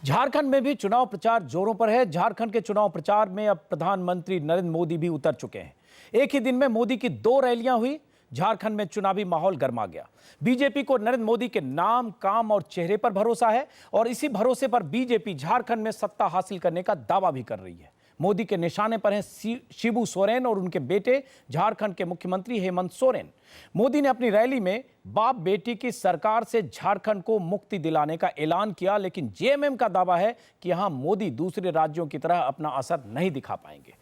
झारखंड में भी चुनाव प्रचार जोरों पर है। झारखंड के चुनाव प्रचार में अब प्रधानमंत्री नरेंद्र मोदी भी उतर चुके हैं। एक ही दिन में मोदी की 2 रैलियां हुई। झारखंड में चुनावी माहौल गर्मा गया। बीजेपी को नरेंद्र मोदी के नाम, काम और चेहरे पर भरोसा है और इसी भरोसे पर बीजेपी झारखंड में सत्ता हासिल करने का दावा भी कर रही है। मोदी के निशाने पर हैं शिबू सोरेन और उनके बेटे झारखंड के मुख्यमंत्री हेमंत सोरेन। मोदी ने अपनी रैली में बाप बेटी की सरकार से झारखंड को मुक्ति दिलाने का ऐलान किया, लेकिन जेएमएम का दावा है कि यहां मोदी दूसरे राज्यों की तरह अपना असर नहीं दिखा पाएंगे।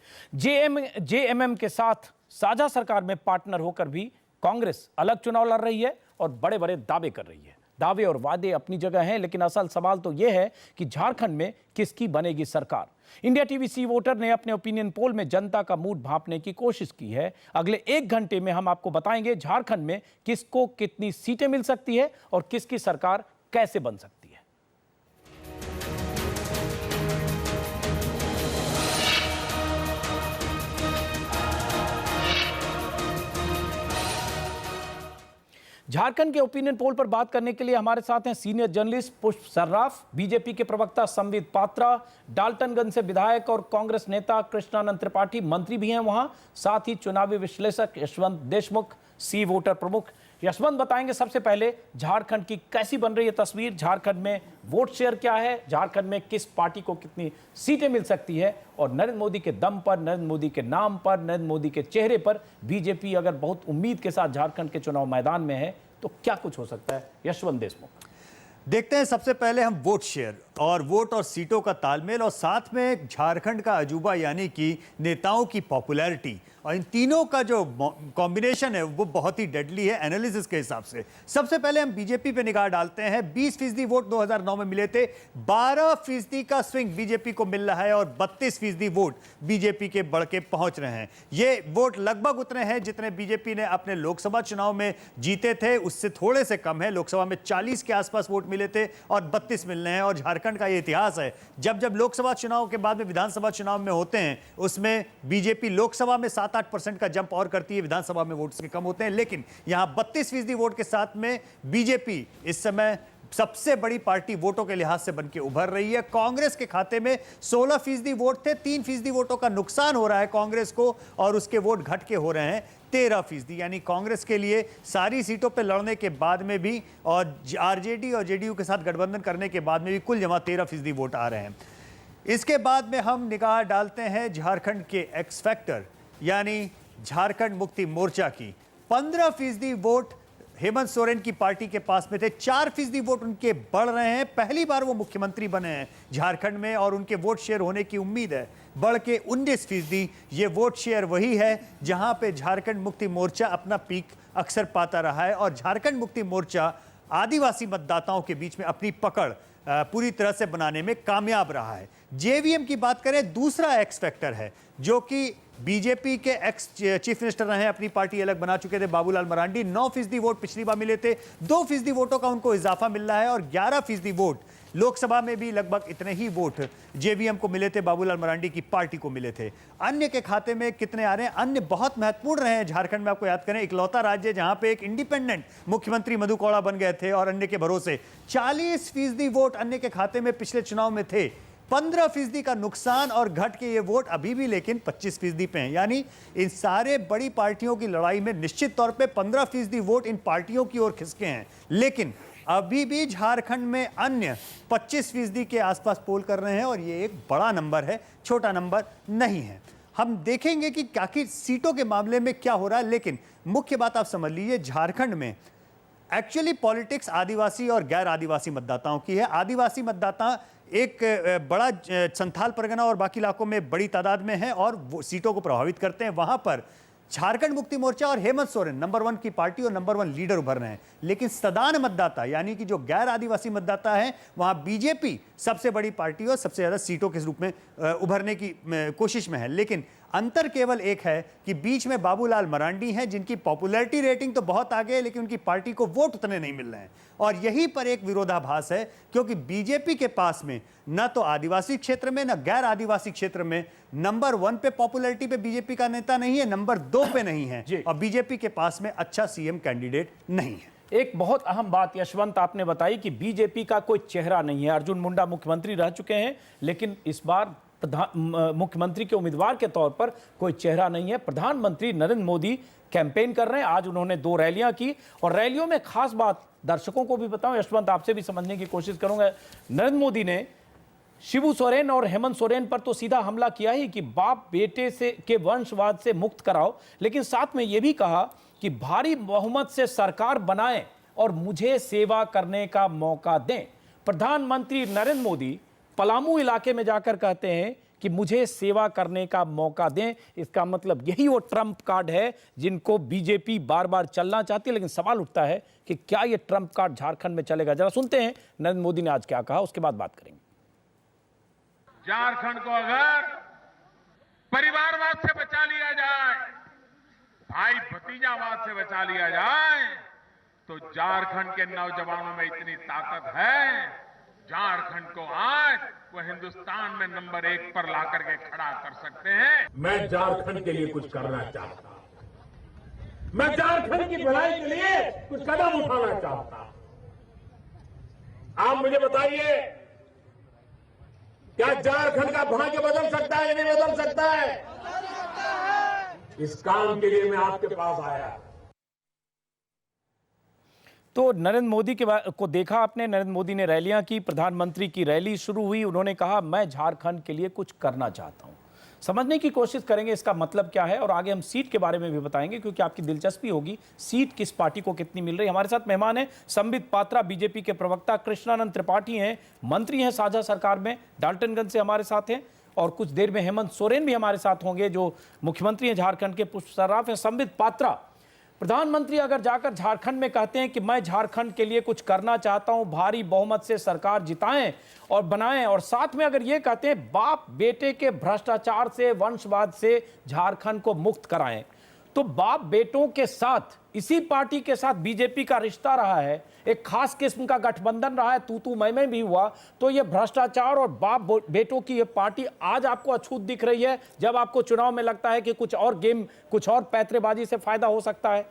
जेएमएम के साथ साझा सरकार में पार्टनर होकर भी कांग्रेस अलग चुनाव लड़ रही है और बड़े बड़े दावे कर रही है। दावे और वादे अपनी जगह हैं, लेकिन असल सवाल तो यह है कि झारखंड में किसकी बनेगी सरकार। इंडिया टीवी सी वोटर ने अपने ओपिनियन पोल में जनता का मूड भांपने की कोशिश की है। अगले 1 घंटे में हम आपको बताएंगे झारखंड में किसको कितनी सीटें मिल सकती है और किसकी सरकार कैसे बन सकती है। झारखंड के ओपिनियन पोल पर बात करने के लिए हमारे साथ हैं सीनियर जर्नलिस्ट पुष्प सर्राफ, बीजेपी के प्रवक्ता संबित पात्रा, डाल्टनगंज से विधायक और कांग्रेस नेता कृष्णानंद त्रिपाठी मंत्री भी हैं वहां, साथ ही चुनावी विश्लेषक यशवंत देशमुख, सी वोटर प्रमुख। यशवंत, बताएंगे सबसे पहले झारखंड की कैसी बन रही है तस्वीर, झारखंड में वोट शेयर क्या है, झारखंड में किस पार्टी को कितनी सीटें मिल सकती है और नरेंद्र मोदी के दम पर, नरेंद्र मोदी के नाम पर, नरेंद्र मोदी के चेहरे पर बीजेपी अगर बहुत उम्मीद के साथ झारखंड के चुनाव मैदान में है तो क्या कुछ हो सकता है। यशवंत देशमुख, देखते हैं सबसे पहले हम वोट शेयर और वोट और सीटों का तालमेल और साथ में झारखंड का अजूबा यानी कि नेताओं की पॉपुलैरिटी, और इन तीनों का जो कॉम्बिनेशन है वो बहुत ही डेडली है एनालिसिस के हिसाब से। सबसे पहले हम बीजेपी पे निगाह डालते हैं। 20% वोट 2009 में मिले थे, 12% का स्विंग बीजेपी को मिल रहा है और 32% वोट बीजेपी के बढ़ के पहुंच रहे हैं। ये वोट लगभग उतने हैं जितने बीजेपी ने अपने लोकसभा चुनाव में जीते थे, उससे थोड़े से कम है। लोकसभा में 40 के आसपास वोट मिले थे और 32 मिल रहे हैं। और झारखंड का ये इतिहास है, जब जब लोकसभा चुनाव के बाद में विधानसभा चुनाव में होते हैं उसमें बीजेपी लोकसभा में 7-8% का जंप और करती है, विधानसभा में वोट्स के कम होते हैं। लेकिन यहां 32% वोट के साथ में बीजेपी इस समय सबसे बड़ी पार्टी वोटों के लिहाज से बनके उभर रही है। कांग्रेस के खाते में 16% वोट थे, 3% वोटों का नुकसान हो रहा है कांग्रेस को और उसके वोट घट के हो रहे हैं 13%। यानी कांग्रेस के लिए सारी सीटों पर लड़ने के बाद में भी और आरजेडी और जेडीयू के साथ गठबंधन करने के बाद में भी कुल जमा 13% वोट आ रहे हैं। इसके बाद में हम निगाह डालते हैं झारखंड के एक्स फैक्टर यानी झारखंड मुक्ति मोर्चा की। 15% वोट हेमंत सोरेन की पार्टी के पास में थे, 4% वोट उनके बढ़ रहे हैं। पहली बार वो मुख्यमंत्री बने हैं झारखंड में और उनके वोट शेयर होने की उम्मीद है बढ़ के 19%। ये वोट शेयर वही है जहां पे झारखंड मुक्ति मोर्चा अपना पीक अक्सर पाता रहा है और झारखंड मुक्ति मोर्चा आदिवासी मतदाताओं के बीच में अपनी पकड़ पूरी तरह से बनाने में कामयाब रहा है। जेवीएम की बात करें, दूसरा एक्स फैक्टर है जो कि बीजेपी के एक्स चीफ मिनिस्टर रहे, अपनी पार्टी अलग बना चुके थे, बाबूलाल मरांडी। 9% वोट पिछली बार मिले थे, 2% वोटों का उनको इजाफा मिल रहा है और 11% वोट लोकसभा में भी लगभग इतने ही वोट जेवीएम को मिले थे, बाबूलाल मरांडी की पार्टी को मिले थे। अन्य के खाते में कितने आ रहे हैं? अन्य बहुत महत्वपूर्ण रहे हैं झारखंड में। आपको याद करें, इकलौता राज्य जहां पे एक इंडिपेंडेंट मुख्यमंत्री मधु कौड़ा बन गए थे और अन्य के भरोसे 40% वोट अन्य के खाते में पिछले चुनाव में थे। 15% का नुकसान और घट के ये वोट अभी भी लेकिन 25% पे हैं। यानी इन सारे बड़ी पार्टियों की लड़ाई में निश्चित तौर पे 15% वोट इन पार्टियों की ओर खिसके हैं, लेकिन अभी भी झारखंड में अन्य 25% के आसपास पोल कर रहे हैं और ये एक बड़ा नंबर है, छोटा नंबर नहीं है। हम देखेंगे कि आखिर सीटों के मामले में क्या हो रहा है, लेकिन मुख्य बात आप समझ लीजिए, झारखंड में एक्चुअली पॉलिटिक्स आदिवासी और गैर आदिवासी मतदाताओं की है। आदिवासी मतदाता एक बड़ा संथाल परगना और बाकी इलाकों में बड़ी तादाद में है और वो सीटों को प्रभावित करते हैं। वहां पर झारखंड मुक्ति मोर्चा और हेमंत सोरेन नंबर 1 की पार्टी और नंबर 1 लीडर उभर रहे हैं, लेकिन सदान मतदाता यानी कि जो गैर आदिवासी मतदाता है वहां बीजेपी सबसे बड़ी पार्टी और सबसे ज्यादा सीटों के रूप में उभरने की कोशिश में है। लेकिन अंतर केवल एक है कि बीच में बाबूलाल मरांडी हैं जिनकी पॉपुलैरिटी रेटिंग तो बहुत आगे है, लेकिन उनकी पार्टी को वोट उतने नहीं मिल रहे हैं और यहीं पर एक विरोधाभास है, क्योंकि बीजेपी के पास में न तो आदिवासी क्षेत्र में न गैर आदिवासी क्षेत्र में नंबर 1 पे पॉपुलैरिटी पे बीजेपी का नेता नहीं है, नंबर 2 पे नहीं है और बीजेपी के पास में अच्छा सीएम कैंडिडेट नहीं है। एक बहुत अहम बात यशवंत आपने बताई कि बीजेपी का कोई चेहरा नहीं है। अर्जुन मुंडा मुख्यमंत्री रह चुके हैं, लेकिन इस बार मुख्यमंत्री के उम्मीदवार के तौर पर कोई चेहरा नहीं है। प्रधानमंत्री नरेंद्र मोदी कैंपेन कर रहे हैं। आज उन्होंने 2 रैलियां की और रैलियों में खास बात दर्शकों को भी बताऊं, यशवंत आपसे भी समझने की कोशिश करूंगा। नरेंद्र मोदी ने शिबू सोरेन और हेमंत सोरेन पर तो सीधा हमला किया ही कि बाप बेटे से के वंशवाद से मुक्त कराओ, लेकिन साथ में यह भी कहा कि भारी बहुमत से सरकार बनाएं और मुझे सेवा करने का मौका दें। प्रधानमंत्री नरेंद्र मोदी पलामू इलाके में जाकर कहते हैं कि मुझे सेवा करने का मौका दें। इसका मतलब यही वो ट्रंप कार्ड है जिनको बीजेपी बार बार चलना चाहती है। लेकिन सवाल उठता है कि क्या ये ट्रंप कार्ड झारखंड में चलेगा? जरा सुनते हैं नरेंद्र मोदी ने आज क्या कहा, उसके बाद बात करेंगे। झारखंड को अगर परिवारवाद से बचा लिया जाए, भाई भतीजावाद से बचा लिया जाए, तो झारखंड के नौजवानों में इतनी ताकत है, झारखंड को आज वो हिंदुस्तान में नंबर 1 पर ला करके खड़ा कर सकते हैं। मैं झारखंड के लिए कुछ करना चाहता हूं। मैं झारखंड की भलाई के लिए कुछ कदम उठाना चाहता हूं। आप मुझे बताइए, क्या झारखंड का भाग्य बदल सकता है या नहीं बदल सकता है? इस काम के लिए मैं आपके पास आया। तो नरेंद्र मोदी को देखा आपने, नरेंद्र मोदी ने रैलियां की, प्रधानमंत्री की रैली शुरू हुई, उन्होंने कहा मैं झारखंड के लिए कुछ करना चाहता हूं। समझने की कोशिश करेंगे इसका मतलब क्या है और आगे हम सीट के बारे में भी बताएंगे, क्योंकि आपकी दिलचस्पी होगी सीट किस पार्टी को कितनी मिल रही है। हमारे साथ मेहमान हैं संबित पात्रा, बीजेपी के प्रवक्ता, कृष्णानंद त्रिपाठी हैं, मंत्री हैं साझा सरकार में, डाल्टनगंज से हमारे साथ हैं, और कुछ देर में हेमंत सोरेन भी हमारे साथ होंगे जो मुख्यमंत्री हैं झारखंड के, पुष्प सर्राफ हैं। संबित पात्रा, प्रधानमंत्री अगर जाकर झारखंड में कहते हैं कि मैं झारखंड के लिए कुछ करना चाहता हूं, भारी बहुमत से सरकार जिताएं और बनाएं, और साथ में अगर यह कहते हैं बाप बेटे के भ्रष्टाचार से, वंशवाद से झारखंड को मुक्त कराएं, तो बाप बेटों के साथ, इसी पार्टी के साथ बीजेपी का रिश्ता रहा है, एक खास किस्म का गठबंधन रहा है, तू मैं भी हुआ, तो ये भ्रष्टाचार और बाप बेटों की ये पार्टी आज आपको अछूत दिख रही है जब आपको चुनाव में लगता है कि कुछ और गेम, कुछ और पैतरेबाजी से फायदा हो सकता है?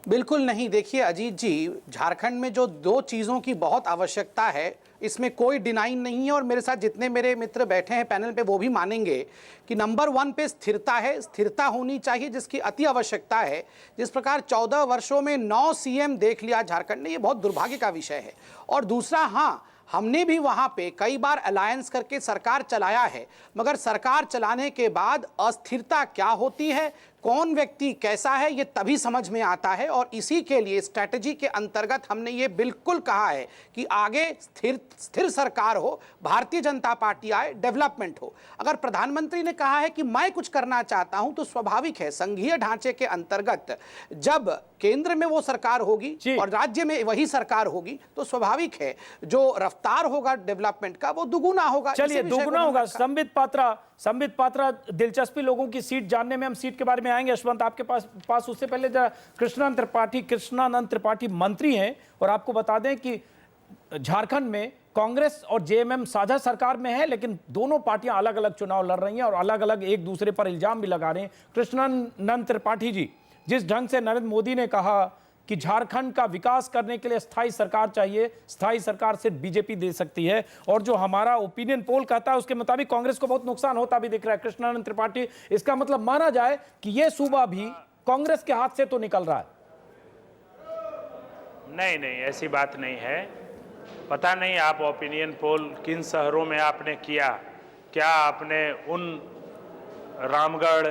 बिल्कुल नहीं। देखिए अजीत जी, झारखंड में जो 2 चीज़ों की बहुत आवश्यकता है, इसमें कोई डिनाई नहीं है, और मेरे साथ जितने मेरे मित्र बैठे हैं पैनल पे वो भी मानेंगे कि नंबर 1 पे स्थिरता है। स्थिरता होनी चाहिए जिसकी अति आवश्यकता है। जिस प्रकार 14 वर्षों में 9 सीएम देख लिया झारखंड ने, ये बहुत दुर्भाग्य का विषय है। और दूसरा, हाँ, हमने भी वहाँ पे कई बार अलायंस करके सरकार चलाया है, मगर सरकार चलाने के बाद अस्थिरता क्या होती है, कौन व्यक्ति कैसा है, ये तभी समझ में आता है। और इसी के लिए स्ट्रैटेजी के अंतर्गत हमने ये बिल्कुल कहा है कि आगे स्थिर सरकार हो, भारतीय जनता पार्टी आए, डेवलपमेंट हो। अगर प्रधानमंत्री ने कहा है कि मैं कुछ करना चाहता हूं, तो स्वाभाविक है संघीय ढांचे के अंतर्गत जब केंद्र में वो सरकार होगी और राज्य में वही सरकार होगी, तो स्वाभाविक है जो रफ्तार होगा डेवलपमेंट का वो दुगुना होगा। चलिए, दुगुना होगा। संबित पात्रा, दिलचस्पी लोगों की सीट जानने में, हम सीट के बारे में आएंगे। यशवंत आपके पास उससे पहले जरा कृष्णानंद त्रिपाठी मंत्री हैं, और आपको बता दें कि झारखंड में कांग्रेस और जेएमएम साझा सरकार में है, लेकिन दोनों पार्टियां अलग अलग चुनाव लड़ रही हैं और अलग अलग एक दूसरे पर इल्जाम भी लगा रहे हैं। कृष्णानंद त्रिपाठी जी, जिस ढंग से नरेंद्र मोदी ने कहा कि झारखंड का विकास करने के लिए स्थायी सरकार चाहिए, स्थायी सरकार सिर्फ बीजेपी दे सकती है, और जो हमारा ओपिनियन पोल कहता है उसके मुताबिक कांग्रेस को बहुत नुकसान होता भी दिख रहा है। कृष्णानंद त्रिपाठी, इसका मतलब माना जाए कि यह सूबा भी कांग्रेस के हाथ से तो निकल रहा है? नहीं, ऐसी बात नहीं है। पता नहीं आप ओपिनियन पोल किन शहरों में आपने किया, क्या आपने उन रामगढ़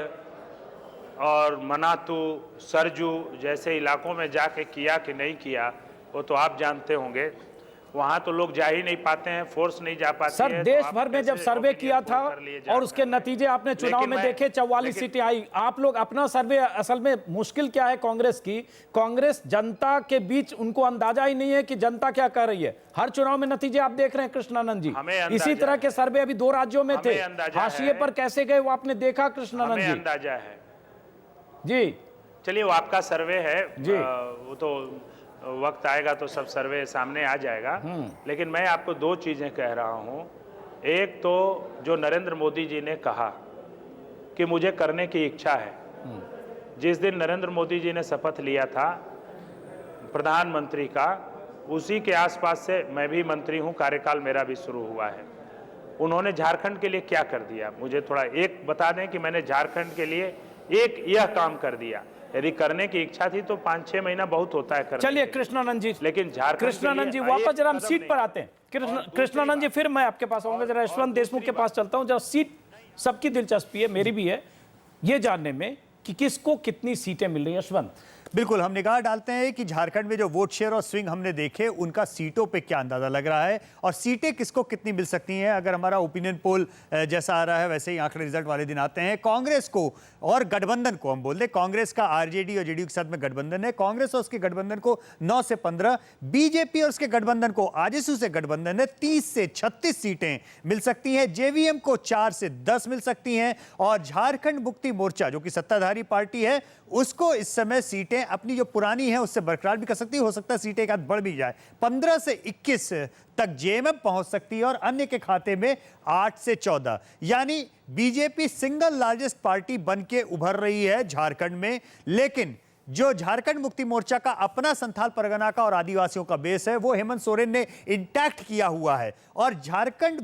और मनातू, सरजू जैसे इलाकों में जाके किया कि नहीं किया, वो तो आप जानते होंगे। वहां तो लोग जा ही नहीं पाते हैं, फोर्स नहीं जा पाती है। सर, देश भर में जब सर्वे किया था और उसके नतीजे आपने चुनाव में देखे, 44 सीटें आई। आप लोग अपना सर्वे, असल में मुश्किल क्या है कांग्रेस की, कांग्रेस जनता के बीच उनको अंदाजा ही नहीं है कि जनता क्या कर रही है। हर चुनाव में नतीजे आप देख रहे हैं कृष्णानंद जी, इसी तरह के सर्वे अभी 2 राज्यों में थे, हाशिए पर कैसे गए वो आपने देखा कृष्णानंद जी। अंदाजा है जी। चलिए, वो आपका सर्वे है जी, वो तो वक्त आएगा तो सब सर्वे सामने आ जाएगा। लेकिन मैं आपको 2 चीजें कह रहा हूं। एक तो जो नरेंद्र मोदी जी ने कहा कि मुझे करने की इच्छा है, जिस दिन नरेंद्र मोदी जी ने शपथ लिया था प्रधानमंत्री का, उसी के आसपास से मैं भी मंत्री हूं, कार्यकाल मेरा भी शुरू हुआ है। उन्होंने झारखंड के लिए क्या कर दिया, मुझे थोड़ा एक बता दें कि मैंने झारखंड के लिए एक यह काम कर दिया। यदि करने की इच्छा थी तो 5-6 महीना बहुत होता है करने। चलिए कृष्णानंद जी, लेकिन झारखंड कृष्णानंद जी वापस जरा हम सीट पर आते हैं। कृष्णानंद जी फिर मैं आपके पास आऊंगा, जरा यशवंत देशमुख के पास चलता हूं। जरा सीट सबकी दिलचस्पी है, मेरी भी है, ये जानने में कि किसको कितनी सीटें मिल रही हैं। यशवंत, बिल्कुल, हम निगाह डालते हैं कि झारखंड में जो वोट शेयर और स्विंग हमने देखे, उनका सीटों पे क्या अंदाजा लग रहा है और सीटें किसको कितनी मिल सकती हैं। अगर हमारा ओपिनियन पोल जैसा आ रहा है वैसे ही आंकड़े रिजल्ट वाले दिन आते हैं। कांग्रेस को और गठबंधन को हम बोल दें, कांग्रेस का आरजेडी और जेडीयू के साथ में गठबंधन है, कांग्रेस और उसके गठबंधन को 9 से 15, बीजेपी और उसके गठबंधन को आजसू से गठबंधन है 30 से 36 सीटें मिल सकती हैं। जेवीएम को 4 से 10 मिल सकती हैं और झारखंड मुक्ति मोर्चा जो कि सत्ताधारी पार्टी है, उसको इस समय सीटें अपनी जो पुरानी है उससे बरकरार भी कर सकती है, हो सकता है सीटें एक आध बढ़ भी जाए। 15 से 21 तक जेएमएम पहुंच सकती है और अन्य के खाते में 8 से 14, यानी बीजेपी सिंगल लार्जेस्ट पार्टी बन के उभर रही है झारखंड में। लेकिन जो झारखंड मुक्ति मोर्चा का अपना संथाल परगना का और आदिवासियों का बेस है, वो हेमंत सोरेन ने इंटैक्ट किया हुआ है और झारखंड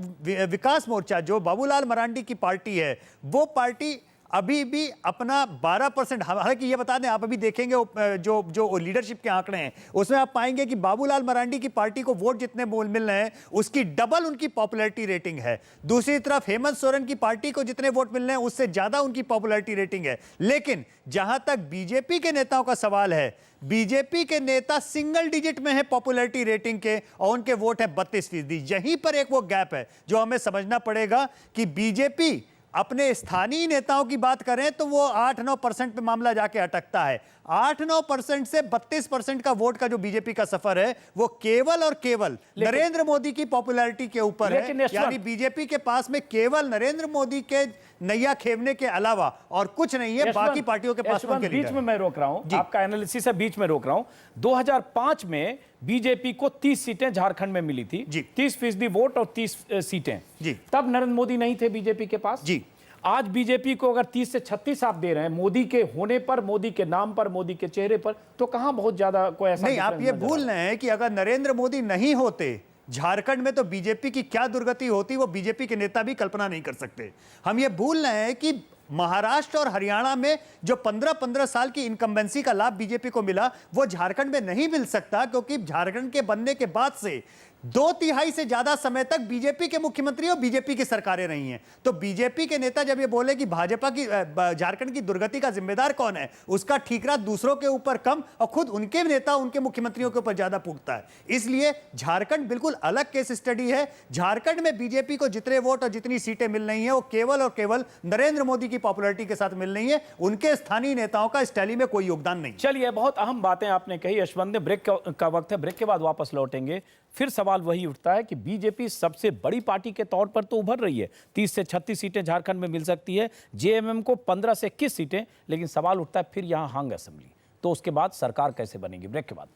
विकास मोर्चा जो बाबूलाल मरांडी की पार्टी है, वो पार्टी अभी भी अपना 12%, हालांकि ये बता दें, आप अभी देखेंगे जो लीडरशिप के आंकड़े हैं उसमें आप पाएंगे कि बाबूलाल मरांडी की पार्टी को वोट जितने मिल रहे हैं उसकी डबल उनकी पॉपुलैरिटी रेटिंग है। दूसरी तरफ हेमंत सोरेन की पार्टी को जितने वोट मिल रहे हैं उससे ज्यादा उनकी पॉपुलैरिटी रेटिंग है। लेकिन जहां तक बीजेपी के नेताओं का सवाल है, बीजेपी के नेता सिंगल डिजिट में है पॉपुलैरिटी रेटिंग के और उनके वोट है 32%। यहीं पर एक वो गैप है जो हमें समझना पड़ेगा कि बीजेपी अपने स्थानीय नेताओं की बात करें तो वो 8-9% पे मामला जाके अटकता है। 8-9% से 32% का वोट का जो बीजेपी का सफर है वो केवल और केवल नरेंद्र मोदी की पॉपुलैरिटी के ऊपर है। यानी बीजेपी के पास में केवल नरेंद्र मोदी के नैया खेवने के अलावा और कुछ नहीं है, बाकी पार्टियों के पास में। बीच में मैं रोक रहा हूं, आपका एनालिसिस है, बीच में रोक रहा हूं। 2005 में बीजेपी को 30 सीटें झारखंड में मिली थी, 30% वोट और 30 सीटें जी। तब नरेंद्र मोदी नहीं थे बीजेपी के पास जी। आज बीजेपी को अगर 30 से 36 आप दे रहे हैं मोदी के होने पर, मोदी के नाम पर, मोदी के चेहरे पर, तो कहां बहुत ज्यादा कोई ऐसा नहीं। आप ये भूल रहे हैं कि अगर नरेंद्र मोदी नहीं होते झारखंड में तो बीजेपी की क्या दुर्गति होती, वो बीजेपी के नेता भी कल्पना नहीं कर सकते। हम ये भूल रहे हैं कि महाराष्ट्र और हरियाणा में जो 15-15 साल की इनकम्बेंसी का लाभ बीजेपी को मिला, वो झारखंड में नहीं मिल सकता, क्योंकि झारखंड के बनने के बाद से 2/3 से ज्यादा समय तक बीजेपी के मुख्यमंत्री और बीजेपी की सरकारें रही हैं। तो बीजेपी के नेता जब ये बोले कि भाजपा की झारखंड की दुर्गति का जिम्मेदार कौन है, उसका ठीकरा दूसरों के ऊपर कम और खुद उनके नेता उनके मुख्यमंत्रियों के ऊपर ज्यादा फूंकता है। इसलिए झारखंड बिल्कुल अलग केस स्टडी है। झारखंड में बीजेपी को जितने वोट और जितनी सीटें मिल रही हैं वो केवल और केवल नरेंद्र मोदी की पॉपुलैरिटी के साथ मिल रही है, उनके स्थानीय नेताओं का इस टैली में कोई योगदान नहीं। चलिए, बहुत अहम बातें आपने कही यशवंत ने। ब्रेक का वक्त है, ब्रेक के बाद वापस लौटेंगे। फिर सवाल वही उठता है कि बीजेपी सबसे बड़ी पार्टी के तौर पर तो उभर रही है, 30 से 36 सीटें झारखंड में मिल सकती है, जेएमएम को 15 से 21 सीटें, लेकिन सवाल उठता है फिर यहां हांग असेंबली, तो उसके बाद सरकार कैसे बनेगी। ब्रेक के बाद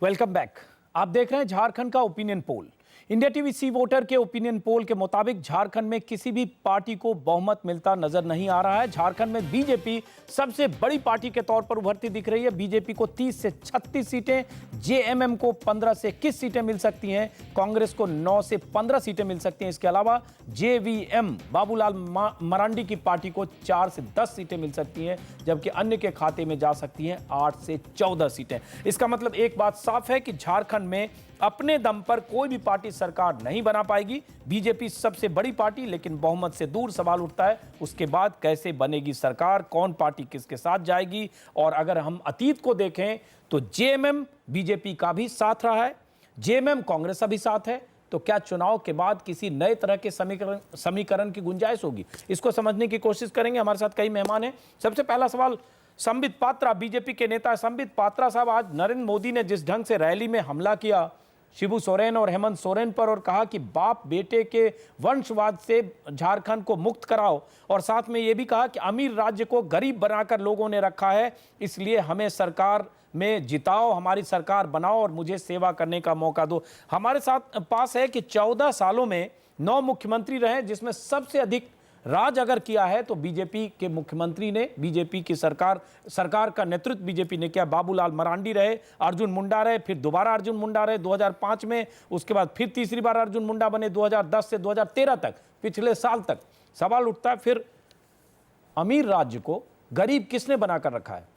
वेलकम बैक। आप देख रहे हैं झारखंड का opinion poll. India TV C voter के ओपिनियन पोल के मुताबिक झारखंड में किसी भी पार्टी को बहुमत मिलता नजर नहीं आ रहा है। झारखंड में बीजेपी सबसे बड़ी पार्टी के तौर पर उभरती दिख रही है। बीजेपी को 30 से 36 सीटें, जेएमएम को 15 से 21 सीटें मिल सकती हैं, कांग्रेस को 9 से 15 सीटें मिल सकती हैं। इसके अलावा जेवीएम बाबूलाल मरांडी की पार्टी को 4 से 10 सीटें मिल सकती हैं, जबकि अन्य के खाते में जा सकती हैं 8 से 14 सीटें। इसका मतलब एक बात साफ है कि झारखंड में अपने दम पर कोई भी पार्टी सरकार नहीं बना पाएगी। बीजेपी सबसे बड़ी पार्टी, लेकिन बहुमत से दूर। सवाल उठता है उसके बाद कैसे बनेगी सरकार, कौन पार्टी किसके साथ जाएगी। और अगर हम अतीत को देखें तो जेएमएम बीजेपी का भी साथ रहा है, जेएमएम कांग्रेस का भी साथ है, तो क्या चुनाव के बाद किसी नए तरह के समीकरण की गुंजाइश होगी? इसको समझने की कोशिश करेंगे। हमारे साथ कई मेहमान हैं। सबसे पहला सवाल संबित पात्रा, बीजेपी के नेता संबित पात्रा साहब, आज नरेंद्र मोदी ने जिस ढंग से रैली में हमला किया शिबू सोरेन और हेमंत सोरेन पर और कहा कि बाप बेटे के वंशवाद से झारखंड को मुक्त कराओ, और साथ में यह भी कहा कि अमीर राज्य को गरीब बनाकर लोगों ने रखा है, इसलिए हमें सरकार में जिताओ, हमारी सरकार बनाओ और मुझे सेवा करने का मौका दो। हमारे साथ पास है कि 14 सालों में 9 मुख्यमंत्री रहे, जिसमें सबसे अधिक राज अगर किया है तो बीजेपी के मुख्यमंत्री ने, बीजेपी की सरकार का नेतृत्व बीजेपी ने किया। बाबूलाल मरांडी रहे, अर्जुन मुंडा रहे, फिर दोबारा अर्जुन मुंडा रहे 2005 में, उसके बाद फिर तीसरी बार अर्जुन मुंडा बने 2010 से 2013 तक, पिछले साल तक। सवाल उठता है फिर अमीर राज्य को गरीब किसने बनाकर रखा है?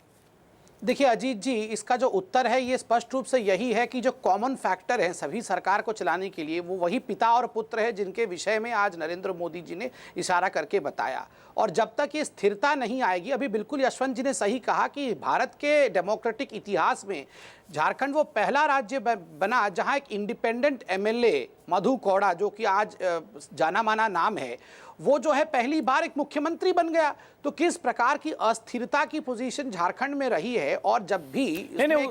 देखिए अजीत जी, इसका जो उत्तर है ये स्पष्ट रूप से यही है कि जो कॉमन फैक्टर है सभी सरकार को चलाने के लिए, वो वही पिता और पुत्र है जिनके विषय में आज नरेंद्र मोदी जी ने इशारा करके बताया। और जब तक ये स्थिरता नहीं आएगी, अभी बिल्कुल यशवंत जी ने सही कहा कि भारत के डेमोक्रेटिक इतिहास में झारखंड वो पहला राज्य बना जहां एक इंडिपेंडेंट एमएलए मधु कोड़ा, जो कि आज जाना माना नाम है, वो जो है पहली बार एक मुख्यमंत्री बन गया। तो किस प्रकार की अस्थिरता की पोजीशन झारखंड में रही है। और जब भी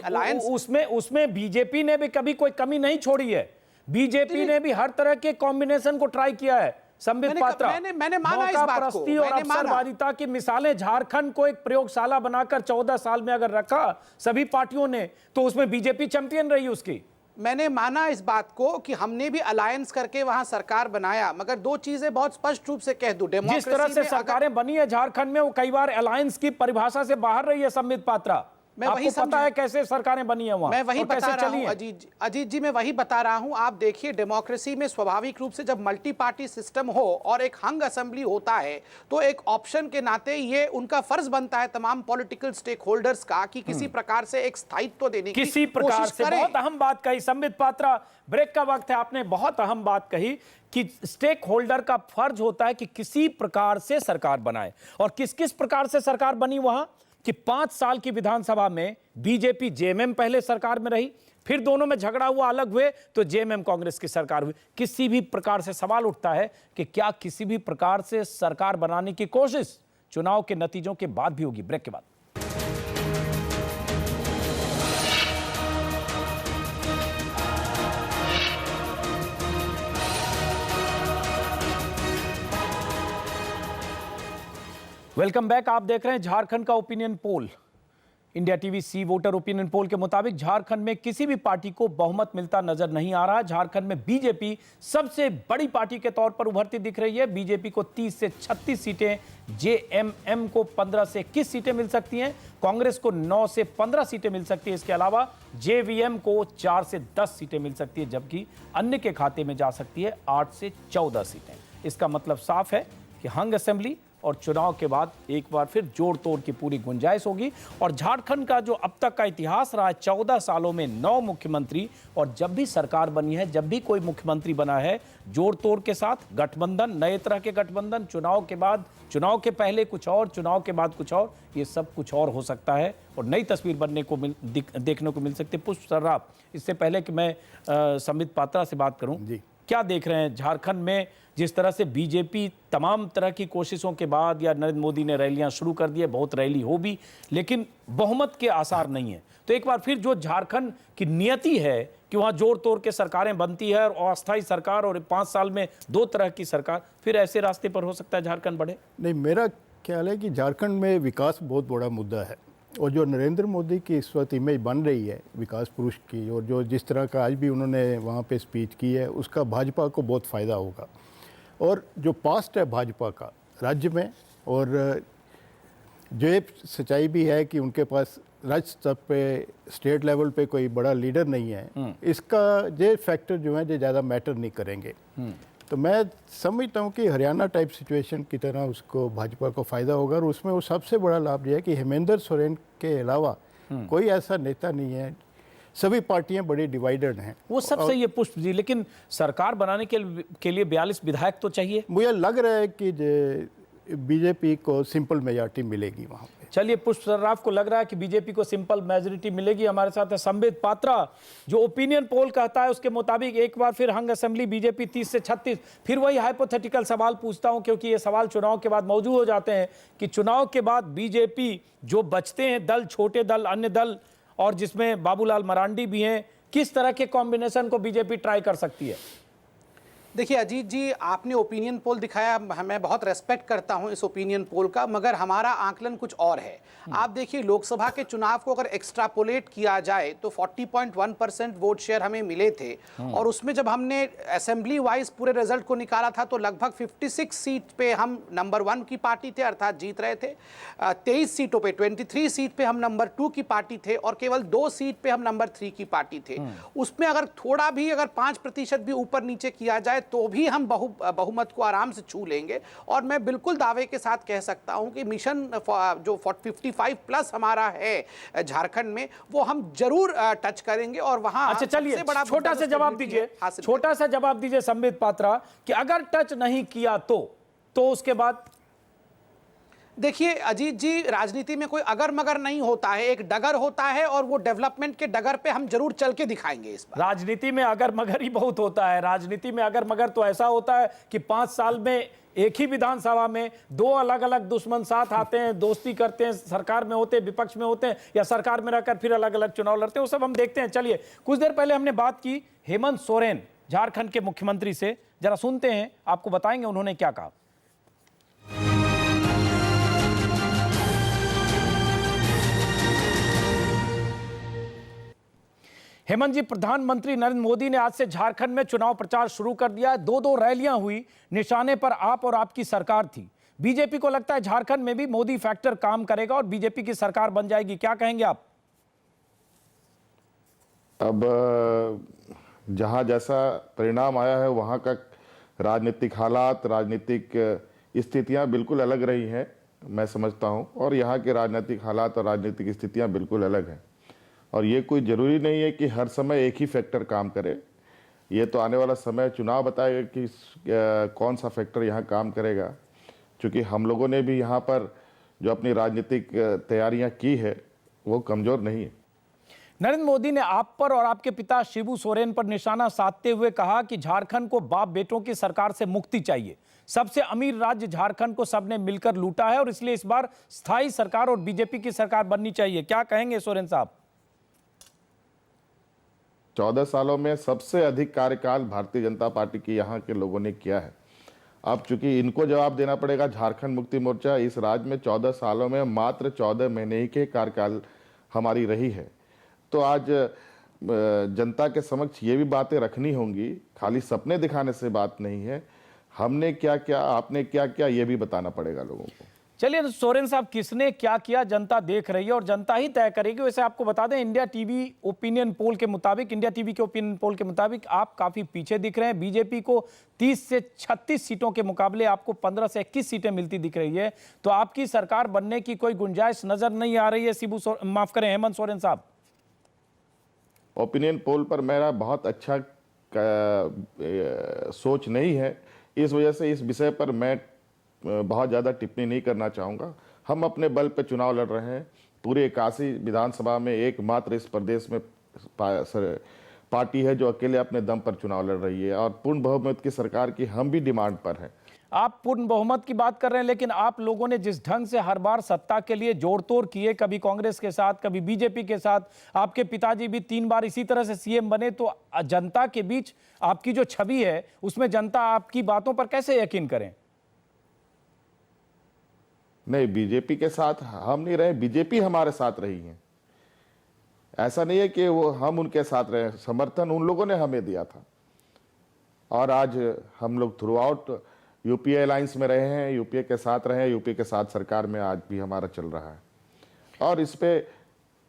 अलायंस उसमें बीजेपी ने भी कभी कोई कमी नहीं छोड़ी है। बीजेपी ने भी हर तरह के कॉम्बिनेशन को ट्राई किया है। संबित पात्रा, मैंने माना इस बात को, और अवसरवादिता की मिसालें, झारखंड को एक प्रयोगशाला बनाकर 14 साल में अगर रखा सभी पार्टियों ने, तो उसमें बीजेपी चैंपियन रही उसकी। मैंने माना इस बात को कि हमने भी अलायंस करके वहां सरकार बनाया, मगर दो चीजें बहुत स्पष्ट रूप से कह दूं, जिस तरह से सरकारें बनी है झारखंड में, वो कई बार अलायंस की परिभाषा से बाहर रही है। संबित पात्रा, मैं वही पता है कैसे सरकारें बनी है वहां, मैं वही बता रहा हूं अजीत जी, मैं वही बता रहा हूं। आप देखिए, डेमोक्रेसी में स्वाभाविक रूप से जब मल्टी पार्टी सिस्टम हो और एक हंग असेंबली होता है, तो एक ऑप्शन के नाते ये उनका फर्ज बनता है तमाम पॉलिटिकल स्टेक होल्डर्स का कि किसी प्रकार से एक स्थायित्व देने की किसी प्रकार से। बहुत अहम बात कही संबित पात्रा, ब्रेक का वक्त है, आपने बहुत अहम बात कही कि स्टेक होल्डर का फर्ज होता है कि किसी प्रकार से सरकार बनाए। और किस किस प्रकार से सरकार बनी वहां कि 5 साल की विधानसभा में बीजेपी जेएमएम पहले सरकार में रही, फिर दोनों में झगड़ा हुआ, अलग हुए तो जेएमएम कांग्रेस की सरकार हुई। किसी भी प्रकार से सवाल उठता है कि क्या किसी भी प्रकार से सरकार बनाने की कोशिश चुनाव के नतीजों के बाद भी होगी? ब्रेक के बाद। Welcome back. आप देख रहे हैं झारखंड का opinion poll. India TV C voter opinion poll के मुताबिक झारखंड में किसी भी पार्टी को बहुमत मिलता नजर नहीं आ रहा। झारखंड में बीजेपी सबसे बड़ी पार्टी के तौर पर उभरती दिख रही है। बीजेपी को 30 से 36 सीटें, जेएमएम को 15 से 21 सीटें मिल सकती हैं, कांग्रेस को 9 से 15 सीटें मिल सकती है। इसके अलावा जेवीएम को 4 से 10 सीटें मिल सकती है, जबकि अन्य के खाते में जा सकती है 8 से 14 सीटें। इसका मतलब साफ है कि हंग असेंबली और चुनाव के बाद एक बार फिर जोड़ तोड़ की पूरी गुंजाइश होगी। और झारखंड का जो अब तक का इतिहास रहा है, 14 सालों में 9 मुख्यमंत्री, और जब भी सरकार बनी है, जब भी कोई मुख्यमंत्री बना है, जोड़ तोड़ के साथ गठबंधन, नए तरह के गठबंधन, चुनाव के बाद, चुनाव के पहले कुछ और, चुनाव के बाद कुछ और, ये सब कुछ और हो सकता है और नई तस्वीर बनने को देखने को मिल सकती है। पुष्प सर्राफ, इससे पहले कि मैं संबित पात्रा से बात करूं, क्या देख रहे हैं झारखंड में जिस तरह से बीजेपी तमाम तरह की कोशिशों के बाद, या नरेंद्र मोदी ने रैलियां शुरू कर दी है, बहुत रैली हो भी, लेकिन बहुमत के आसार नहीं है। तो एक बार फिर जो झारखंड की नियति है कि वहां जोड़ तोड़ के सरकारें बनती है और अस्थायी सरकार, और 5 साल में 2 तरह की सरकार, फिर ऐसे रास्ते पर हो सकता है झारखंड बढ़े? नहीं, मेरा ख्याल है कि झारखंड में विकास बहुत बड़ा मुद्दा है, और जो नरेंद्र मोदी की इस वक्त इमेज बन रही है विकास पुरुष की, और जो जिस तरह का आज भी उन्होंने वहाँ पे स्पीच की है, उसका भाजपा को बहुत फ़ायदा होगा। और जो पास्ट है भाजपा का राज्य में, और जो एक सच्चाई भी है कि उनके पास राज्य स्तर पे, स्टेट लेवल पे कोई बड़ा लीडर नहीं है, इसका ये फैक्टर जो है जो ज़्यादा मैटर नहीं करेंगे। तो मैं समझता हूँ कि हरियाणा टाइप सिचुएशन की तरह उसको भाजपा को फ़ायदा होगा। और उसमें वो सबसे बड़ा लाभ ये है कि हेमेंद्र सोरेन के अलावा कोई ऐसा नेता नहीं है, सभी पार्टियां बड़ी डिवाइडेड हैं। वो सब सही है पुष्प जी, लेकिन सरकार बनाने के लिए 42 विधायक तो चाहिए। मुझे लग रहा है कि बीजेपी को सिंपल मेजॉरिटी मिलेगी वहाँ पे। चलिए, पुष्प सर्राफ को लग रहा है कि बीजेपी को सिंपल मेजॉरिटी मिलेगी। हमारे साथ है संबित पात्रा, जो ओपिनियन पोल कहता है उसके मुताबिक एक बार फिर हंग असेंबली, बीजेपी 30 से 36। फिर वही हाइपोथेटिकल सवाल पूछता हूं, क्योंकि ये सवाल चुनाव के बाद मौजूद हो जाते हैं कि चुनाव के बाद बीजेपी जो बचते हैं दल, छोटे दल, अन्य दल, और जिसमें बाबूलाल मरांडी भी हैं, किस तरह के कॉम्बिनेशन को बीजेपी ट्राई कर सकती है? देखिए अजीत जी, आपने ओपिनियन पोल दिखाया, मैं बहुत रेस्पेक्ट करता हूं इस ओपिनियन पोल का, मगर हमारा आकलन कुछ और है। आप देखिए, लोकसभा के चुनाव को अगर एक्सट्रापोलेट किया जाए तो 40.1% वोट शेयर हमें मिले थे, और उसमें जब हमने असेंबली वाइज पूरे रिजल्ट को निकाला था तो लगभग 56 सीट पे हम नंबर 1 की पार्टी थे, अर्थात जीत रहे थे। 23 सीटों पे 23 सीट पे हम नंबर 2 की पार्टी थे, और केवल 2 सीट पे हम नंबर 3 की पार्टी थे। उसमें अगर थोड़ा भी, अगर 5% भी ऊपर नीचे किया जाए तो भी हम बहुमत को आराम से छू लेंगे। और मैं बिल्कुल दावे के साथ कह सकता हूं कि मिशन जो 55 प्लस हमारा है झारखंड में, वो हम जरूर टच करेंगे। और वहां अच्छा चलिए, बड़ा छोटा सा जवाब दीजिए, छोटा सा जवाब दीजिए संबित पात्रा, कि अगर टच नहीं किया तो उसके बाद। देखिए अजीत जी, राजनीति में कोई अगर मगर नहीं होता है, एक डगर होता है, और वो डेवलपमेंट के डगर पे हम जरूर चल के दिखाएंगे इस बार। राजनीति में अगर मगर ही बहुत होता है। राजनीति में अगर मगर तो ऐसा होता है कि 5 साल में एक ही विधानसभा में 2 अलग अलग दुश्मन साथ आते हैं, दोस्ती करते हैं, सरकार में होते हैं, विपक्ष में होते हैं, या सरकार में रहकर फिर अलग अलग चुनाव लड़ते हैं, वो सब हम देखते हैं। चलिए, कुछ देर पहले हमने बात की हेमंत सोरेन झारखंड के मुख्यमंत्री से, जरा सुनते हैं, आपको बताएंगे उन्होंने क्या कहा। हेमंत जी, प्रधानमंत्री नरेंद्र मोदी ने आज से झारखंड में चुनाव प्रचार शुरू कर दिया है। 2 रैलियां हुई, निशाने पर आप और आपकी सरकार थी। बीजेपी को लगता है झारखंड में भी मोदी फैक्टर काम करेगा और बीजेपी की सरकार बन जाएगी, क्या कहेंगे आप? अब जहां जैसा परिणाम आया है वहां का राजनीतिक हालात, राजनीतिक स्थितियां बिल्कुल अलग रही हैं, मैं समझता हूं, और यहाँ के राजनीतिक हालात और राजनीतिक स्थितियां बिल्कुल अलग हैं। और ये कोई ज़रूरी नहीं है कि हर समय एक ही फैक्टर काम करे। ये तो आने वाला समय चुनाव बताएगा कि कौन सा फैक्टर यहाँ काम करेगा, क्योंकि हम लोगों ने भी यहाँ पर जो अपनी राजनीतिक तैयारियाँ की है वो कमज़ोर नहीं है। नरेंद्र मोदी ने आप पर और आपके पिता शिबू सोरेन पर निशाना साधते हुए कहा कि झारखंड को बाप बेटों की सरकार से मुक्ति चाहिए। सबसे अमीर राज्य झारखंड को सबने मिलकर लूटा है और इसलिए इस बार स्थायी सरकार और बीजेपी की सरकार बननी चाहिए, क्या कहेंगे सोरेन साहब? 14 सालों में सबसे अधिक कार्यकाल भारतीय जनता पार्टी की यहाँ के लोगों ने किया है। अब चूंकि इनको जवाब देना पड़ेगा, झारखंड मुक्ति मोर्चा इस राज्य में 14 सालों में मात्र 14 महीने ही के कार्यकाल हमारी रही है। तो आज जनता के समक्ष ये भी बातें रखनी होंगी, खाली सपने दिखाने से बात नहीं है। हमने क्या किया, आपने क्या किया, ये भी बताना पड़ेगा लोगों को। चलिए सोरेन साहब, किसने क्या किया जनता देख रही है और जनता ही तय करेगी। वैसे आपको बता दें, इंडिया टीवी के ओपिनियन पोल के मुताबिक आप काफी पीछे दिख रहे हैं। बीजेपी को 30 से 36 सीटों के मुकाबले आपको 15 से 21 सीटें मिलती दिख रही है। तो आपकी सरकार बनने की कोई गुंजाइश नजर नहीं आ रही है हेमंत सोरेन साहब? ओपिनियन पोल पर मेरा बहुत अच्छा सोच नहीं है, इस वजह से इस विषय पर मैं बहुत ज़्यादा टिप्पणी नहीं करना चाहूँगा। हम अपने बल पे चुनाव लड़ रहे हैं। पूरे 81 विधानसभा में एकमात्र इस प्रदेश में पार्टी है जो अकेले अपने दम पर चुनाव लड़ रही है, और पूर्ण बहुमत की सरकार की हम भी डिमांड पर हैं। आप पूर्ण बहुमत की बात कर रहे हैं, लेकिन आप लोगों ने जिस ढंग से हर बार सत्ता के लिए जोड़ तोड़ किए, कभी कांग्रेस के साथ, कभी बीजेपी के साथ, आपके पिताजी भी 3 बार इसी तरह से सीएम बने, तो जनता के बीच आपकी जो छवि है उसमें जनता आपकी बातों पर कैसे यकीन करें? नहीं, बीजेपी के साथ हम नहीं रहे, बीजेपी हमारे साथ रही है। ऐसा नहीं है कि वो हम उनके साथ रहे, समर्थन उन लोगों ने हमें दिया था। और आज हम लोग थ्रू आउट यूपीए अलायंस में रहे हैं, यूपीए के साथ रहे हैं, यूपीए के साथ सरकार में आज भी हमारा चल रहा है। और इस पे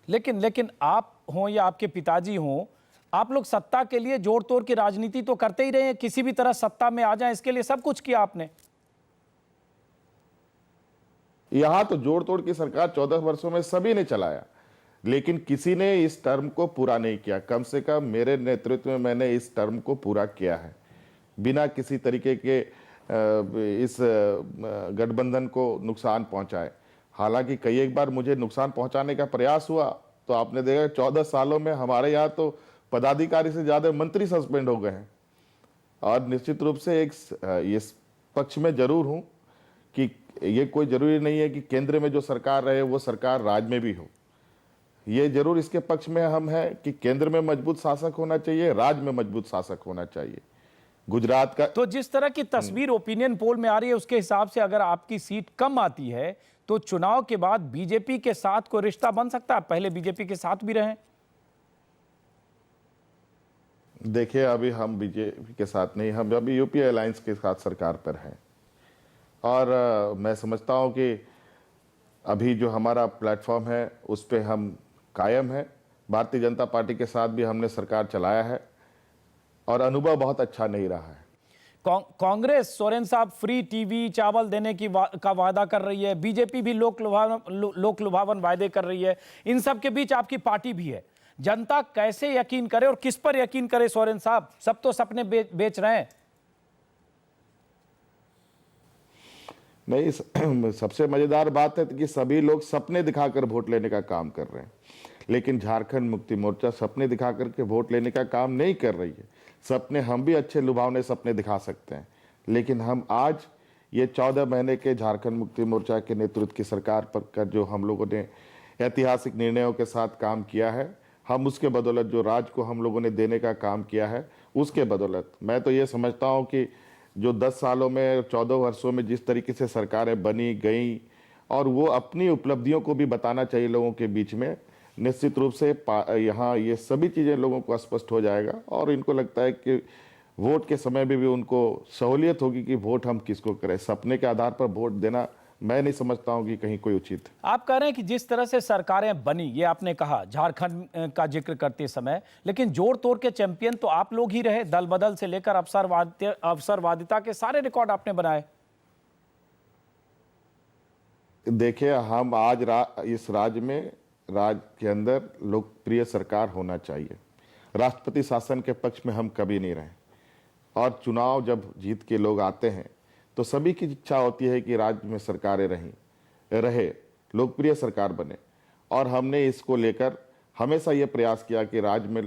लेकिन आप हों या आपके पिताजी हों, आप लोग सत्ता के लिए जोड़ तोड़ की राजनीति तो करते ही रहे हैं, किसी भी तरह सत्ता में आ जाए इसके लिए सब कुछ किया आपने। यहां तो जोड़ तोड़ की सरकार 14 वर्षों में सभी ने चलाया, लेकिन किसी ने इस टर्म को पूरा नहीं किया। कम से कम मेरे नेतृत्व में मैंने इस टर्म को पूरा किया है, बिना किसी तरीके के इस गठबंधन को नुकसान पहुंचाए। हालांकि कई एक बार मुझे नुकसान पहुंचाने का प्रयास हुआ, तो आपने देखा 14 सालों में हमारे यहाँ तो पदाधिकारी से ज्यादा मंत्री सस्पेंड हो गए हैं। और निश्चित रूप से इस पक्ष में जरूर हूं कि ये कोई जरूरी नहीं है कि केंद्र में जो सरकार रहे वो सरकार राज्य में भी हो। ये जरूर इसके पक्ष में हम हैं कि केंद्र में मजबूत शासक होना चाहिए, राज्य में मजबूत शासक होना चाहिए। गुजरात का तो जिस तरह की तस्वीर ओपिनियन पोल में आ रही है उसके हिसाब से अगर आपकी सीट कम आती है तो चुनाव के बाद बीजेपी के साथ कोई रिश्ता बन सकता है? पहले बीजेपी के साथ भी रहे। देखिए, अभी हम बीजेपी के साथ नहीं, हम अभी यूपीए अलायंस के साथ सरकार पर हैं और मैं समझता हूं कि अभी जो हमारा प्लेटफॉर्म है उस पे हम कायम हैं। भारतीय जनता पार्टी के साथ भी हमने सरकार चलाया है और अनुभव बहुत अच्छा नहीं रहा है। कांग्रेस, सोरेन साहब, फ्री टीवी चावल देने का वादा कर रही है, बीजेपी भी लोक लुभावन वायदे कर रही है, इन सब के बीच आपकी पार्टी भी है। जनता कैसे यकीन करे और किस पर यकीन करे सोरेन साहब? सब तो सपने बेच रहे हैं। नहीं, सबसे मजेदार बात है कि सभी लोग सपने दिखाकर वोट लेने का काम कर रहे हैं, लेकिन झारखंड मुक्ति मोर्चा सपने दिखाकर के वोट लेने का काम नहीं कर रही है। सपने हम भी अच्छे लुभावने सपने दिखा सकते हैं, लेकिन हम आज ये 14 महीने के झारखंड मुक्ति मोर्चा के नेतृत्व की सरकार पर कर जो हम लोगों ने ऐतिहासिक निर्णयों के साथ काम किया है, हम उसके बदौलत जो राज्य को हम लोगों ने देने का काम किया है उसके बदौलत मैं तो ये समझता हूँ कि जो 10 सालों में 14 वर्षों में जिस तरीके से सरकारें बनी गई और वो अपनी उपलब्धियों को भी बताना चाहिए लोगों के बीच में, निश्चित रूप से यहाँ ये सभी चीज़ें लोगों को स्पष्ट हो जाएगा और इनको लगता है कि वोट के समय में भी उनको सहूलियत होगी कि वोट हम किसको करें। सपने के आधार पर वोट देना मैं नहीं समझता हूं कि कहीं कोई उचित। आप कह रहे हैं कि जिस तरह से सरकारें बनी, ये आपने कहा झारखंड का जिक्र करते समय, लेकिन जोड़ तोड़ के चैंपियन तो आप लोग ही रहे। दल बदल से लेकर अवसरवादिता के सारे रिकॉर्ड आपने बनाए। देखिए, हम आज इस राज्य के अंदर लोकप्रिय सरकार होना चाहिए। राष्ट्रपति शासन के पक्ष में हम कभी नहीं रहे और चुनाव जब जीत के लोग आते हैं तो सभी की इच्छा होती है कि राज्य में सरकारें रहे, लोकप्रिय सरकार बने और हमने इसको लेकर हमेशा ये प्रयास किया कि राज्य में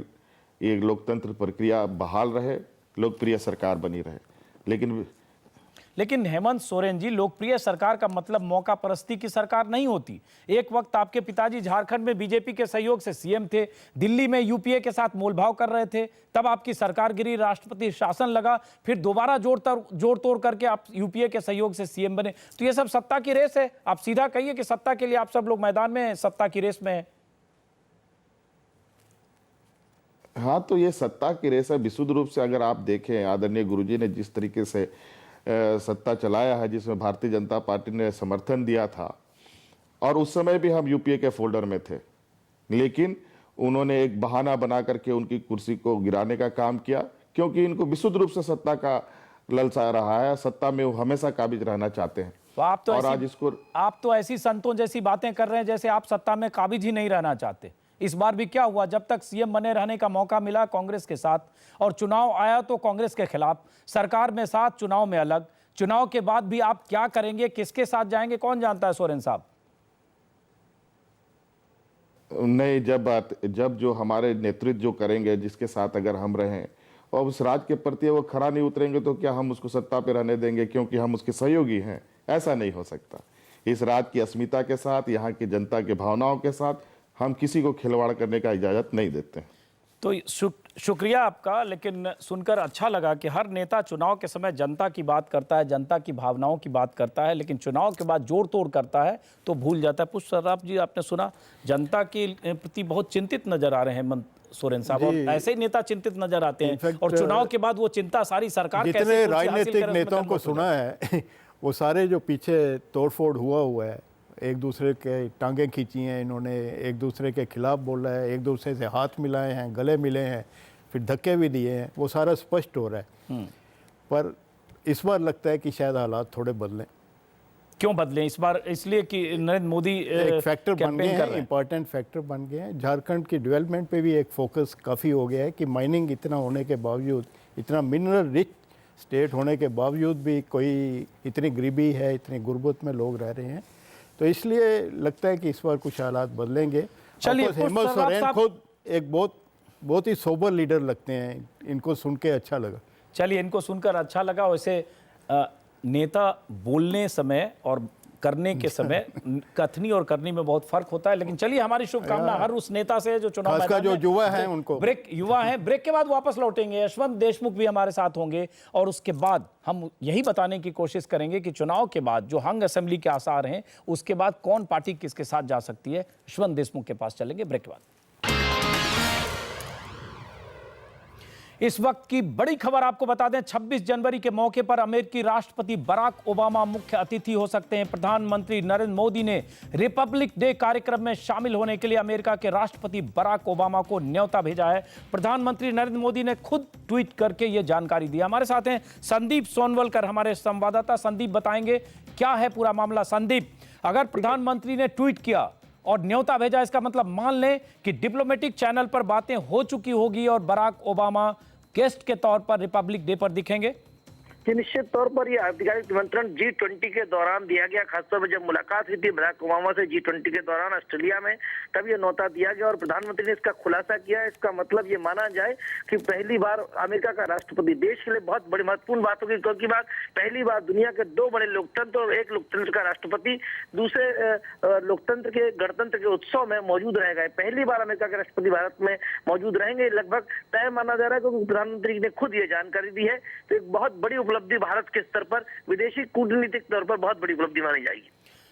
ये लोकतंत्र प्रक्रिया बहाल रहे, लोकप्रिय सरकार बनी रहे। लेकिन हेमंत सोरेन जी, लोकप्रिय सरकार का मतलब मौका परस्ती की सरकार नहीं होती। एक वक्त आपके पिताजी झारखंड में बीजेपी के सहयोग से सीएम थे, दिल्ली में यूपीए के साथ मोलभाव कर रहे थे, तब आपकी सरकार गिरी, राष्ट्रपति शासन लगा, फिर दोबारा जोड़ तोड़ करके आप यूपीए के सहयोग से सीएम बने। तो ये सब सत्ता की रेस है। आप सीधा कहिए कि सत्ता के लिए आप सब लोग मैदान में हैं, सत्ता की रेस में है। हाँ, तो ये सत्ता की रेस है विशुद्ध रूप से। अगर आप देखें, आदरणीय गुरुजी ने जिस तरीके से सत्ता चलाया है, जिसमें भारतीय जनता पार्टी ने समर्थन दिया था और उस समय भी हम यूपीए के फोल्डर में थे, लेकिन उन्होंने एक बहाना बना करके उनकी कुर्सी को गिराने का काम किया, क्योंकि इनको विशुद्ध रूप से सत्ता का ललचा रहा है, सत्ता में वो हमेशा काबिज रहना चाहते हैं। तो आप तो ऐसी संतों जैसी बातें कर रहे हैं जैसे आप सत्ता में काबिज ही नहीं रहना चाहते। इस बार भी क्या हुआ? जब तक सीएम बने रहने का मौका मिला कांग्रेस के साथ और चुनाव आया तो कांग्रेस के खिलाफ, सरकार में साथ, चुनाव में अलग। चुनाव के बाद भी आप क्या करेंगे, किसके साथ जाएंगे, कौन जानता है सोरेन साहब? नहीं, जब जो हमारे नेतृत्व जो करेंगे, जिसके साथ अगर हम रहें और उस राज्य के प्रति वो खरा नहीं उतरेंगे तो क्या हम उसको सत्ता पे रहने देंगे क्योंकि हम उसके सहयोगी हैं? ऐसा नहीं हो सकता। इस राज्य की अस्मिता के साथ, यहाँ की जनता की भावनाओं के साथ हम किसी को खिलवाड़ करने का इजाजत नहीं देते। तो शुक्रिया आपका, लेकिन सुनकर अच्छा लगा कि हर नेता चुनाव के समय जनता की बात करता है, जनता की भावनाओं की बात करता है, लेकिन चुनाव के बाद जोड़ तोड़ करता है तो भूल जाता है। पुष्प सर्राफ जी, आपने सुना, जनता के प्रति बहुत चिंतित नजर आ रहे हैं हेमंत सोरेन साहब, और ऐसे ही नेता चिंतित नजर आते हैं और चुनाव के बाद वो चिंता सारी सरकार जितने राजनीतिक नेताओं को सुना है वो सारे जो पीछे तोड़फोड़ हुआ है, एक दूसरे के टांगें खींची हैं इन्होंने, एक दूसरे के खिलाफ बोला है, एक दूसरे से हाथ मिलाए हैं, गले मिले हैं, फिर धक्के भी दिए हैं, वो सारा स्पष्ट हो रहा है। पर इस बार लगता है कि शायद हालात थोड़े बदलें। क्यों बदलें इस बार? इसलिए कि नरेंद्र मोदी एक फैक्टर बन गए हैं, इंपॉर्टेंट फैक्टर बन गए हैं। झारखंड की डेवलपमेंट पे भी एक फोकस काफ़ी हो गया है कि माइनिंग इतना होने के बावजूद, इतना मिनरल रिच स्टेट होने के बावजूद भी कोई इतनी गरीबी है, इतनी गुर्बत में लोग रह रहे हैं, तो इसलिए लगता है कि इस बार कुछ हालात बदलेंगे। चलिए, हेमंत सोरेन खुद एक बहुत ही सोबर लीडर लगते हैं, इनको सुन के अच्छा लगा। चलिए, इनको सुनकर अच्छा लगा। वैसे नेता बोलने समय और करने के समय कथनी और करनी में बहुत फर्क होता है। लेकिन चलिए, हमारी शुभकामना हर उस नेता से है जो चुनाव खासकर मैदान जो में- युवा हैं उनको। युवा हैं। ब्रेक के बाद वापस लौटेंगे, यशवंत देशमुख भी हमारे साथ होंगे और उसके बाद हम यही बताने की कोशिश करेंगे कि चुनाव के बाद जो हंग असेंबली के आसार हैं, उसके बाद कौन पार्टी किसके साथ जा सकती है। यशवंत देशमुख के पास चलेंगे ब्रेक के बाद। इस वक्त की बड़ी खबर आपको बता दें, 26 जनवरी के मौके पर अमेरिकी राष्ट्रपति बराक ओबामा मुख्य अतिथि हो सकते हैं। प्रधानमंत्री नरेंद्र मोदी ने रिपब्लिक डे कार्यक्रम में शामिल होने के लिए अमेरिका के राष्ट्रपति बराक ओबामा को न्योता भेजा है। प्रधानमंत्री नरेंद्र मोदी ने खुद ट्वीट करके यह जानकारी दी। हमारे साथ हैं संदीप सोनवलकर, हमारे संवाददाता। संदीप, बताएंगे क्या है पूरा मामला। संदीप, अगर प्रधानमंत्री ने ट्वीट किया और न्योता भेजा, इसका मतलब मान लें कि डिप्लोमेटिक चैनल पर बातें हो चुकी होगी और बराक ओबामा गेस्ट के तौर पर रिपब्लिक डे पर दिखेंगे। निश्चित तौर पर यह आधिकारिक निमंत्रण G20 के दौरान दिया गया। खासतौर पर जब मुलाकात हुई थी बराक ओबामा से G20 के दौरान ऑस्ट्रेलिया में, तब यह न्योता दिया गया और प्रधानमंत्री ने इसका खुलासा किया। इसका मतलब ये माना जाए कि पहली बार अमेरिका का राष्ट्रपति, देश के लिए बहुत बड़ी महत्वपूर्ण बात होगी, क्योंकि बात पहली बार दुनिया के दो बड़े लोकतंत्र और एक लोकतंत्र का राष्ट्रपति दूसरे लोकतंत्र के गणतंत्र के उत्सव में मौजूद रहेगा। पहली बार अमेरिका के राष्ट्रपति भारत में मौजूद रहेंगे, लगभग तय माना जा रहा है, क्योंकि प्रधानमंत्री ने खुद ये जानकारी दी है। तो एक बहुत बड़ी उपलब्धि भारत के स्तर पर, विदेशी कूटनीतिक तौर पर बहुत बड़ी उपलब्धि मानी जाएगी।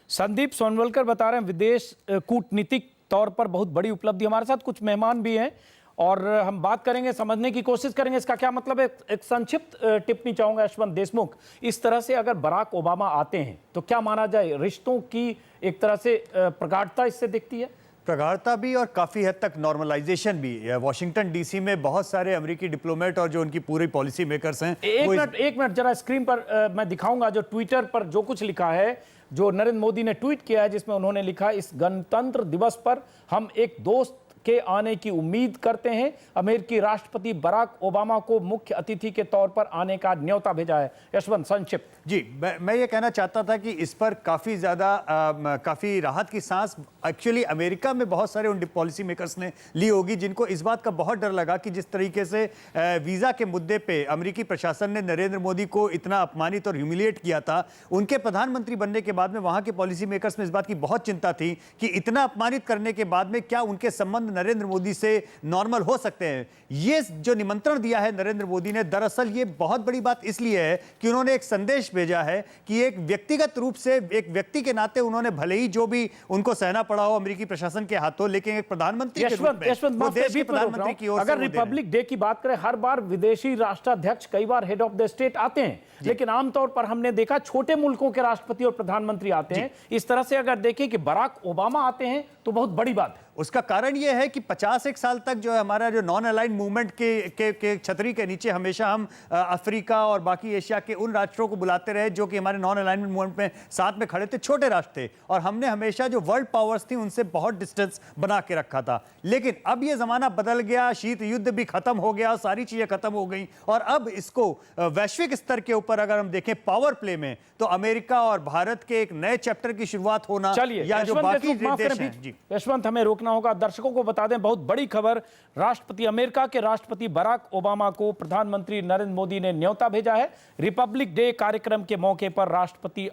संदीप सोनवलकर बता रहे हैं विदेश कूटनीतिक तौर पर बहुत बड़ी उपलब्धि। हमारे साथ कुछ मेहमान भी हैं और हम बात करेंगे, समझने की कोशिश करेंगे इसका क्या मतलब है। एक संक्षिप्त टिप्पणी चाहूंगा यशवंत देशमुख। इस तरह से अगर बराक ओबामा आते हैं तो क्या माना जाए, रिश्तों की एक तरह से प्रगाढ़ता इससे दिखती है? प्रगाढ़ता भी और काफ़ी हद तक नॉर्मलाइजेशन भी। वाशिंगटन डीसी में बहुत सारे अमेरिकी डिप्लोमेट और जो उनकी पूरी पॉलिसी मेकर्स हैं, एक मिनट जरा स्क्रीन पर मैं दिखाऊंगा जो ट्विटर पर जो कुछ लिखा है, जो नरेंद्र मोदी ने ट्वीट किया है, जिसमें उन्होंने लिखा, इस गणतंत्र दिवस पर हम एक दोस्त के आने की उम्मीद करते हैं। अमेरिकी राष्ट्रपति बराक ओबामा को मुख्य अतिथि के तौर पर आने का न्योता भेजा है। यशवंत, संक्षिप्त। जी, मैं ये कहना चाहता था कि इस पर काफ़ी राहत की सांस एक्चुअली अमेरिका में बहुत सारे उन पॉलिसी मेकर्स ने ली होगी, जिनको इस बात का बहुत डर लगा कि जिस तरीके से वीज़ा के मुद्दे पे अमेरिकी प्रशासन ने नरेंद्र मोदी को इतना अपमानित और ह्यूमिलिएट किया था, उनके प्रधानमंत्री बनने के बाद में वहाँ के पॉलिसी मेकर्स में इस बात की बहुत चिंता थी कि इतना अपमानित करने के बाद में क्या उनके संबंध नरेंद्र मोदी से नॉर्मल हो सकते हैं। ये जो निमंत्रण दिया है नरेंद्र मोदी ने, दरअसल ये बहुत बड़ी बात इसलिए है कि उन्होंने एक संदेश भेजा है कि एक व्यक्तिगत रूप से, एक व्यक्ति के नाते, उन्होंने भले ही जो भी उनको सहना पड़ा हो अमेरिकी प्रशासन के हाथों, लेकिन एक प्रधानमंत्री के रूप में वो देश के प्रधानमंत्री की ओर से अगर रिपब्लिक डे की बात करें, हर बार विदेशी राष्ट्राध्यक्ष, कई बार हेड ऑफ द स्टेट आते हैं, लेकिन आमतौर पर हमने देखा छोटे मुल्कों के राष्ट्रपति और प्रधानमंत्री आते हैं। इस तरह से अगर देखें कि बराक ओबामा आते हैं तो बहुत बड़ी बात है। उसका कारण यह है कि 51 साल तक जो है हमारा जो नॉन अलाइंड मूवमेंट के छतरी के नीचे हमेशा हम अफ्रीका और बाकी एशिया के उन राष्ट्रों को बुलाते रहे जो कि हमारे नॉन अलाइनमेंट मूवमेंट में साथ में खड़े थे, छोटे राष्ट्र थे, और हमने हमेशा जो वर्ल्ड पावर्स थी उनसे बहुत डिस्टेंस बना के रखा था। लेकिन अब यह जमाना बदल गया, शीत युद्ध भी खत्म हो गया, सारी चीजें खत्म हो गई, और अब इसको वैश्विक स्तर के ऊपर अगर हम देखें पावर प्ले में, तो अमेरिका और भारत के एक नए चैप्टर की शुरुआत होना, या जो बाकी देश हैं। जी यशवंत, हमें रोकना होगा। दर्शकों को बता दें, बहुत बड़ी खबर, राष्ट्रपति, अमेरिका के राष्ट्रपति बराक ओबामा को प्रधानमंत्री नरेंद्र मोदी ने न्योता भेजा है। रिपब्लिक डे कार्यक्रम के मौके पर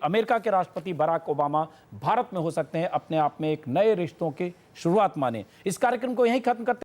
अमेरिका के राष्ट्रपति बराक ओबामा भारत में हो सकते हैं। अपने आप में एक नए रिश्तों की शुरुआत माने। इस कार्यक्रम को यहीं खत्म करते हैं।